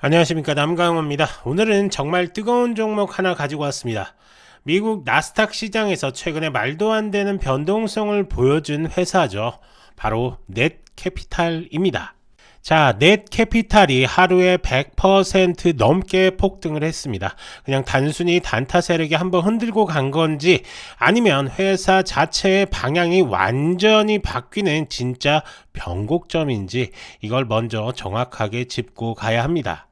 안녕하십니까, 남강호입니다. 오늘은 정말 뜨거운 종목 하나 가지고 왔습니다. 미국 나스닥 시장에서 최근에 말도 안 되는 변동성을 보여준 회사죠. 바로 넷캐피탈입니다. 자, 넷캐피탈이 하루에 100% 넘게 폭등을 했습니다. 그냥 단순히 단타 세력이 한번 흔들고 간 건지, 아니면 회사 자체의 방향이 완전히 바뀌는 진짜 변곡점인지, 이걸 먼저 정확하게 짚고 가야 합니다.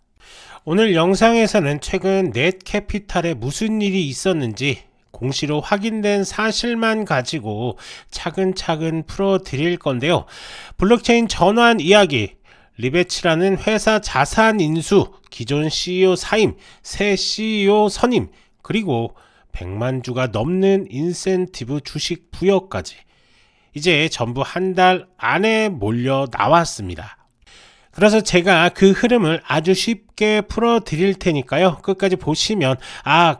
오늘 영상에서는 최근 넷캐피탈에 무슨 일이 있었는지 공시로 확인된 사실만 가지고 차근차근 풀어드릴 건데요. 블록체인 전환 이야기, 리베츠라는 회사 자산 인수, 기존 CEO 사임, 새 CEO 선임, 그리고 100만 주가 넘는 인센티브 주식 부여까지 이제 전부 한 달 안에 몰려 나왔습니다. 그래서 제가 그 흐름을 아주 쉽게 풀어 드릴 테니까요. 끝까지 보시면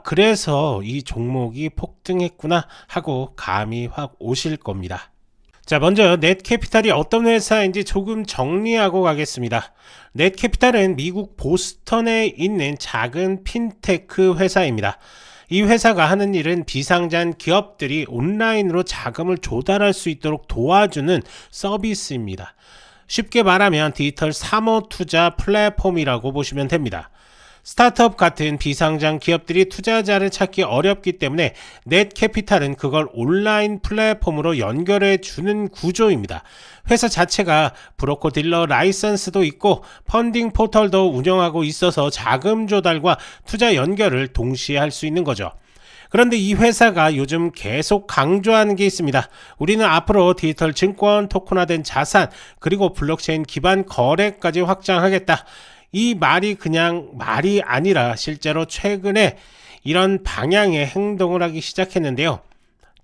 그래서 이 종목이 폭등했구나 하고 감이 확 오실 겁니다. 자, 먼저 넷캐피탈이 어떤 회사인지 조금 정리하고 가겠습니다. 넷캐피탈은 미국 보스턴에 있는 작은 핀테크 회사입니다. 이 회사가 하는 일은 비상장 기업들이 온라인으로 자금을 조달할 수 있도록 도와주는 서비스입니다. 쉽게 말하면 디지털 사모 투자 플랫폼이라고 보시면 됩니다. 스타트업 같은 비상장 기업들이 투자자를 찾기 어렵기 때문에 넷캐피탈은 그걸 온라인 플랫폼으로 연결해 주는 구조입니다. 회사 자체가 브로커 딜러 라이선스도 있고 펀딩 포털도 운영하고 있어서 자금 조달과 투자 연결을 동시에 할 수 있는 거죠. 그런데 이 회사가 요즘 계속 강조하는 게 있습니다. 우리는 앞으로 디지털 증권, 토큰화된 자산, 그리고 블록체인 기반 거래까지 확장하겠다. 이 말이 그냥 말이 아니라 실제로 최근에 이런 방향의 행동을 하기 시작했는데요.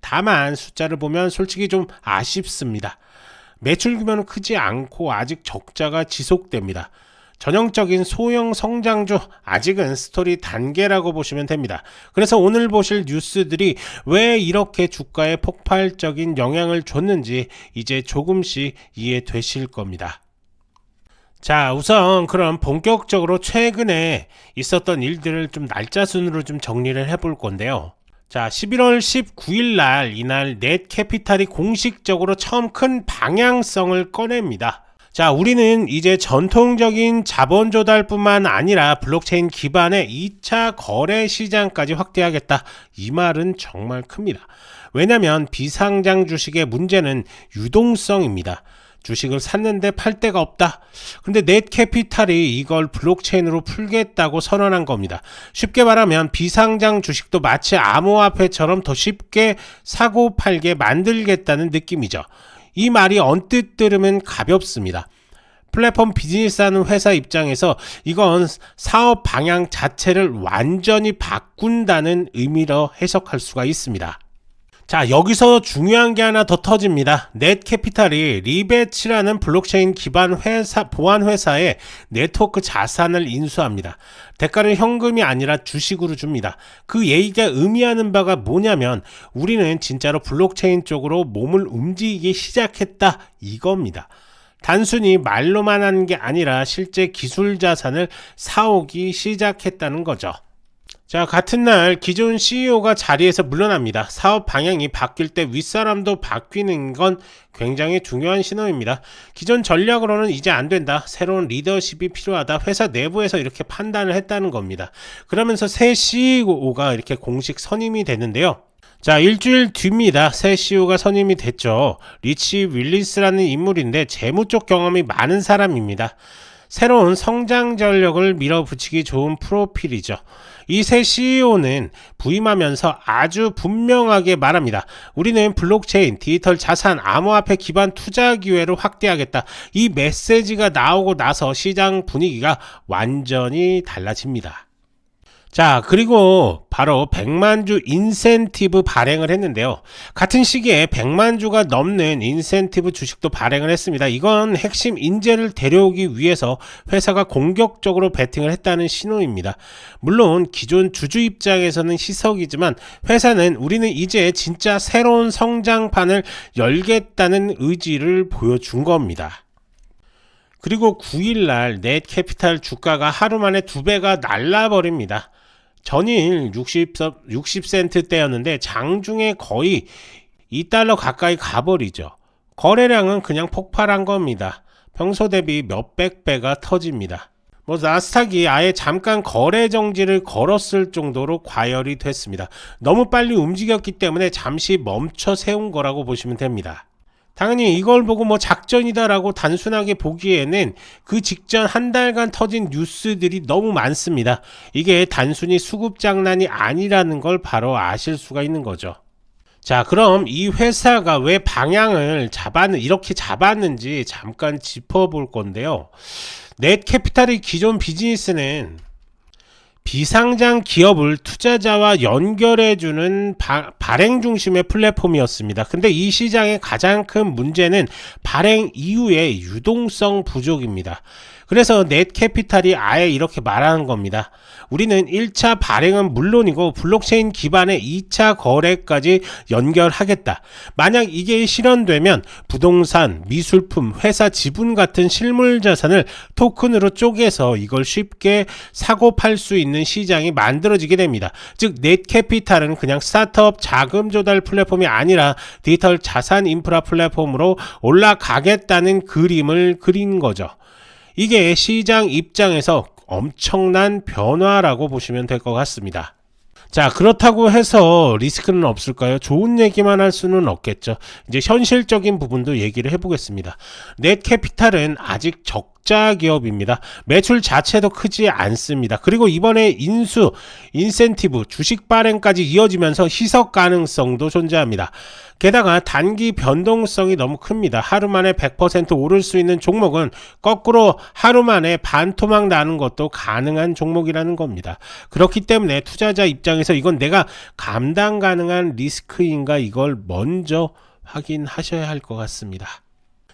다만 숫자를 보면 솔직히 좀 아쉽습니다. 매출 규모는 크지 않고 아직 적자가 지속됩니다. 전형적인 소형 성장주, 아직은 스토리 단계라고 보시면 됩니다. 그래서 오늘 보실 뉴스들이 왜 이렇게 주가에 폭발적인 영향을 줬는지 이제 조금씩 이해되실 겁니다. 자, 우선 그럼 본격적으로 최근에 있었던 일들을 좀 날짜 순으로 좀 정리를 해볼 건데요. 자, 11월 19일 날 이날 넷캐피탈이 공식적으로 처음 큰 방향성을 꺼냅니다. 자, 우리는 이제 전통적인 자본 조달뿐만 아니라 블록체인 기반의 2차 거래 시장까지 확대하겠다. 이 말은 정말 큽니다. 왜냐하면 비상장 주식의 문제는 유동성입니다. 주식을 샀는데 팔 데가 없다. 근데 넷캐피탈이 이걸 블록체인으로 풀겠다고 선언한 겁니다. 쉽게 말하면 비상장 주식도 마치 암호화폐처럼 더 쉽게 사고 팔게 만들겠다는 느낌이죠. 이 말이 언뜻 들으면 가볍습니다. 플랫폼 비즈니스 하는 회사 입장에서 이건 사업 방향 자체를 완전히 바꾼다는 의미로 해석할 수가 있습니다. 자, 여기서 중요한 게 하나 더 터집니다. 넷캐피탈이 리베츠라는 블록체인 기반 회사, 보안 회사에 네트워크 자산을 인수합니다. 대가를 현금이 아니라 주식으로 줍니다. 그 얘기가 의미하는 바가 뭐냐면 우리는 진짜로 블록체인 쪽으로 몸을 움직이기 시작했다, 이겁니다. 단순히 말로만 하는 게 아니라 실제 기술 자산을 사오기 시작했다는 거죠. 자, 같은 날 기존 CEO가 자리에서 물러납니다. 사업 방향이 바뀔 때 윗사람도 바뀌는 건 굉장히 중요한 신호입니다. 기존 전략으로는 이제 안 된다. 새로운 리더십이 필요하다. 회사 내부에서 이렇게 판단을 했다는 겁니다. 그러면서 새 CEO가 이렇게 공식 선임이 됐는데요. 자, 일주일 뒤입니다. 새 CEO가 선임이 됐죠. 리치 윌리스라는 인물인데 재무 쪽 경험이 많은 사람입니다. 새로운 성장 전력을 밀어붙이기 좋은 프로필이죠. 이 새 CEO는 부임하면서 아주 분명하게 말합니다. 우리는 블록체인, 디지털 자산, 암호화폐 기반 투자 기회를 확대하겠다. 이 메시지가 나오고 나서 시장 분위기가 완전히 달라집니다. 자, 그리고 바로 100만 주 인센티브 발행을 했는데요. 같은 시기에 100만 주가 넘는 인센티브 주식도 발행을 했습니다. 이건 핵심 인재를 데려오기 위해서 회사가 공격적으로 베팅을 했다는 신호입니다. 물론 기존 주주 입장에서는 희석이지만 회사는 우리는 이제 진짜 새로운 성장판을 열겠다는 의지를 보여준 겁니다. 그리고 9일날 넷캐피탈 주가가 하루 만에 2배가 날라버립니다. 전일 60센트대였는데 장중에 거의 2달러 가까이 가버리죠. 거래량은 그냥 폭발한 겁니다. 평소 대비 몇백 배가 터집니다. 나스닥이 아예 잠깐 거래 정지를 걸었을 정도로 과열이 됐습니다. 너무 빨리 움직였기 때문에 잠시 멈춰 세운 거라고 보시면 됩니다. 당연히 이걸 보고 작전이다라고 단순하게 보기에는 그 직전 한 달간 터진 뉴스들이 너무 많습니다. 이게 단순히 수급 장난이 아니라는 걸 바로 아실 수가 있는 거죠. 자, 그럼 이 회사가 왜 방향을 이렇게 잡았는지 잠깐 짚어볼 건데요. 넷캐피탈의 기존 비즈니스는 비상장 기업을 투자자와 연결해주는 발행 중심의 플랫폼이었습니다. 근데 이 시장의 가장 큰 문제는 발행 이후의 유동성 부족입니다. 그래서 넷캐피탈이 아예 이렇게 말하는 겁니다. 우리는 1차 발행은 물론이고 블록체인 기반의 2차 거래까지 연결하겠다. 만약 이게 실현되면 부동산, 미술품, 회사 지분 같은 실물 자산을 토큰으로 쪼개서 이걸 쉽게 사고 팔 수 있는 시장이 만들어지게 됩니다. 즉 넷캐피탈은 그냥 스타트업 자금 조달 플랫폼이 아니라 디지털 자산 인프라 플랫폼으로 올라가겠다는 그림을 그린 거죠. 이게 시장 입장에서 엄청난 변화라고 보시면 될 것 같습니다. 자, 그렇다고 해서 리스크는 없을까요? 좋은 얘기만 할 수는 없겠죠. 이제 현실적인 부분도 얘기를 해보겠습니다. 넷캐피탈은 아직 적자 기업입니다. 매출 자체도 크지 않습니다. 그리고 이번에 인센티브, 주식 발행까지 이어지면서 희석 가능성도 존재합니다. 게다가 단기 변동성이 너무 큽니다. 하루 만에 100% 오를 수 있는 종목은 거꾸로 하루 만에 반토막 나는 것도 가능한 종목이라는 겁니다. 그렇기 때문에 투자자 입장에서 이건 내가 감당 가능한 리스크인가 이걸 먼저 확인하셔야 할 것 같습니다.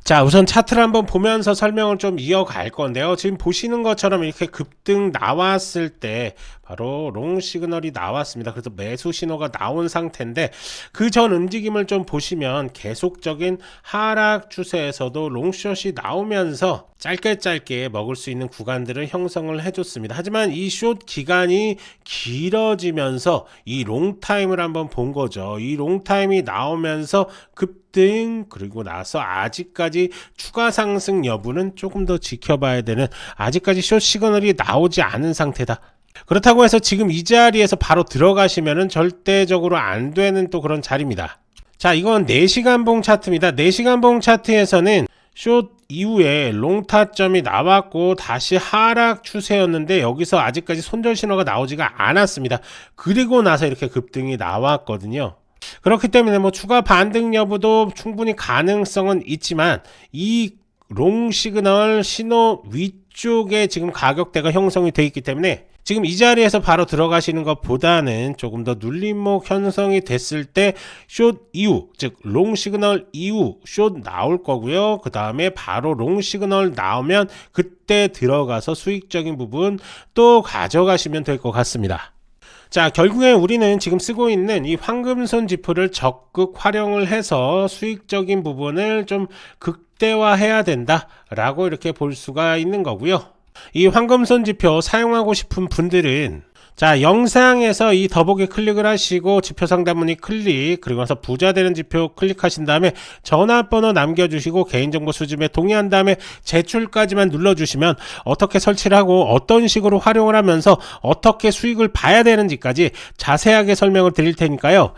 자, 우선 차트를 한번 보면서 설명을 좀 이어갈 건데요. 지금 보시는 것처럼 이렇게 급등 나왔을 때 바로 롱 시그널이 나왔습니다. 그래서 매수 신호가 나온 상태인데 그 전 움직임을 좀 보시면 계속적인 하락 추세에서도 롱숏이 나오면서 짧게 먹을 수 있는 구간들을 형성을 해줬습니다. 하지만 이 숏 기간이 길어지면서 이 롱타임을 한번 본 거죠. 이 롱타임이 나오면서 급등 그리고 나서 아직까지 추가 상승 여부는 조금 더 지켜봐야 되는 아직까지 숏 시그널이 나오지 않은 상태다. 그렇다고 해서 지금 이 자리에서 바로 들어가시면은 절대적으로 안 되는 또 그런 자리입니다. 자, 이건 4시간 봉 차트입니다. 4시간 봉 차트에서는 숏 이후에 롱 타점이 나왔고 다시 하락 추세였는데 여기서 아직까지 손절 신호가 나오지가 않았습니다. 그리고 나서 이렇게 급등이 나왔거든요. 그렇기 때문에 추가 반등 여부도 충분히 가능성은 있지만 이 롱 시그널 신호 위쪽에 지금 가격대가 형성이 되어 있기 때문에 지금 이 자리에서 바로 들어가시는 것보다는 조금 더 눌림목 형성이 됐을 때 숏 이후, 즉 롱 시그널 이후 숏 나올 거고요. 그 다음에 바로 롱 시그널 나오면 그때 들어가서 수익적인 부분 또 가져가시면 될 것 같습니다. 자, 결국에 우리는 지금 쓰고 있는 이 황금손 지표를 적극 활용을 해서 수익적인 부분을 좀 극대화해야 된다라고 이렇게 볼 수가 있는 거고요. 이 황금손 지표 사용하고 싶은 분들은 자, 영상에서 이 더보기 클릭을 하시고 지표 상단 문의 클릭 그리고 나서 부자 되는 지표 클릭하신 다음에 전화번호 남겨주시고 개인정보 수집에 동의한 다음에 제출까지만 눌러주시면 어떻게 설치를 하고 어떤 식으로 활용을 하면서 어떻게 수익을 봐야 되는지까지 자세하게 설명을 드릴 테니까요.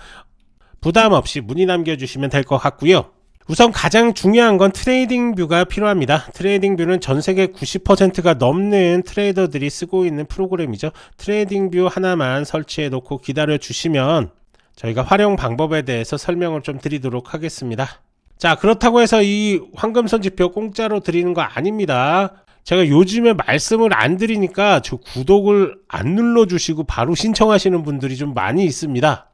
부담 없이 문의 남겨주시면 될 것 같고요. 우선 가장 중요한 건 트레이딩 뷰가 필요합니다. 트레이딩 뷰는 전 세계 90%가 넘는 트레이더들이 쓰고 있는 프로그램이죠. 트레이딩 뷰 하나만 설치해 놓고 기다려 주시면 저희가 활용 방법에 대해서 설명을 좀 드리도록 하겠습니다. 자, 그렇다고 해서 이 황금손 지표 공짜로 드리는 거 아닙니다. 제가 요즘에 말씀을 안 드리니까 저 구독을 안 눌러주시고 바로 신청하시는 분들이 좀 많이 있습니다.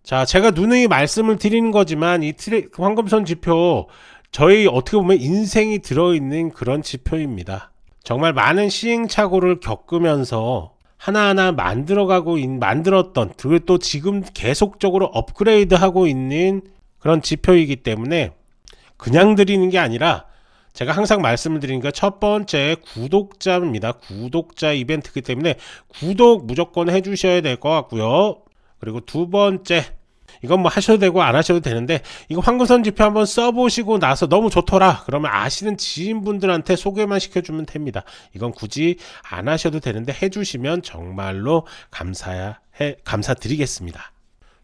자, 제가 누누이 말씀을 드리는 거지만 이 황금손 지표 저희 어떻게 보면 인생이 들어있는 그런 지표입니다. 정말 많은 시행착오를 겪으면서 하나하나 만들었던 그리고 또 지금 계속적으로 업그레이드 하고 있는 그런 지표이기 때문에 그냥 드리는 게 아니라 제가 항상 말씀을 드리니까 첫 번째 구독자입니다. 구독자 이벤트이기 때문에 구독 무조건 해주셔야 될 것 같고요. 그리고 두 번째, 이건 뭐 하셔도 되고 안 하셔도 되는데, 이거 황금선 지표 한번 써보시고 나서 너무 좋더라 그러면 아시는 지인분들한테 소개만 시켜주면 됩니다. 이건 굳이 안 하셔도 되는데 해주시면 정말로 감사드리겠습니다.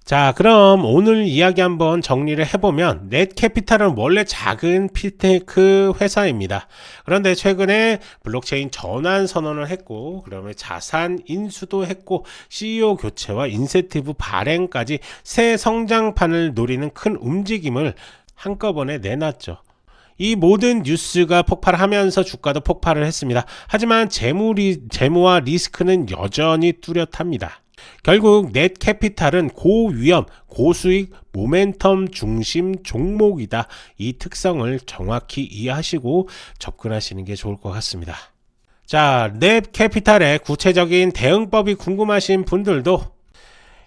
자, 그럼 오늘 이야기 한번 정리를 해보면, 넷캐피탈은 원래 작은 핀테크 회사입니다. 그런데 최근에 블록체인 전환 선언을 했고, 그다음에 자산 인수도 했고, CEO 교체와 인센티브 발행까지 새 성장판을 노리는 큰 움직임을 한꺼번에 내놨죠. 이 모든 뉴스가 폭발하면서 주가도 폭발을 했습니다. 하지만 재무와 리스크는 여전히 뚜렷합니다. 결국 넷캐피탈은 고위험, 고수익, 모멘텀 중심 종목이다. 이 특성을 정확히 이해하시고 접근하시는 게 좋을 것 같습니다. 자, 넷캐피탈의 구체적인 대응법이 궁금하신 분들도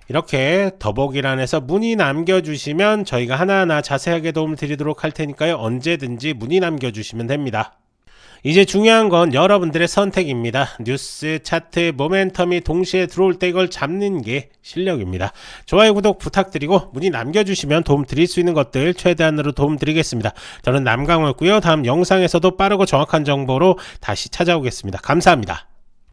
이렇게 더보기란에서 문의 남겨주시면 저희가 하나하나 자세하게 도움 드리도록 할 테니까요. 언제든지 문의 남겨주시면 됩니다. 이제 중요한 건 여러분들의 선택입니다. 뉴스, 차트, 모멘텀이 동시에 들어올 때 이걸 잡는 게 실력입니다. 좋아요, 구독 부탁드리고 문의 남겨주시면 도움 드릴 수 있는 것들 최대한으로 도움 드리겠습니다. 저는 남강호였고요. 다음 영상에서도 빠르고 정확한 정보로 다시 찾아오겠습니다. 감사합니다.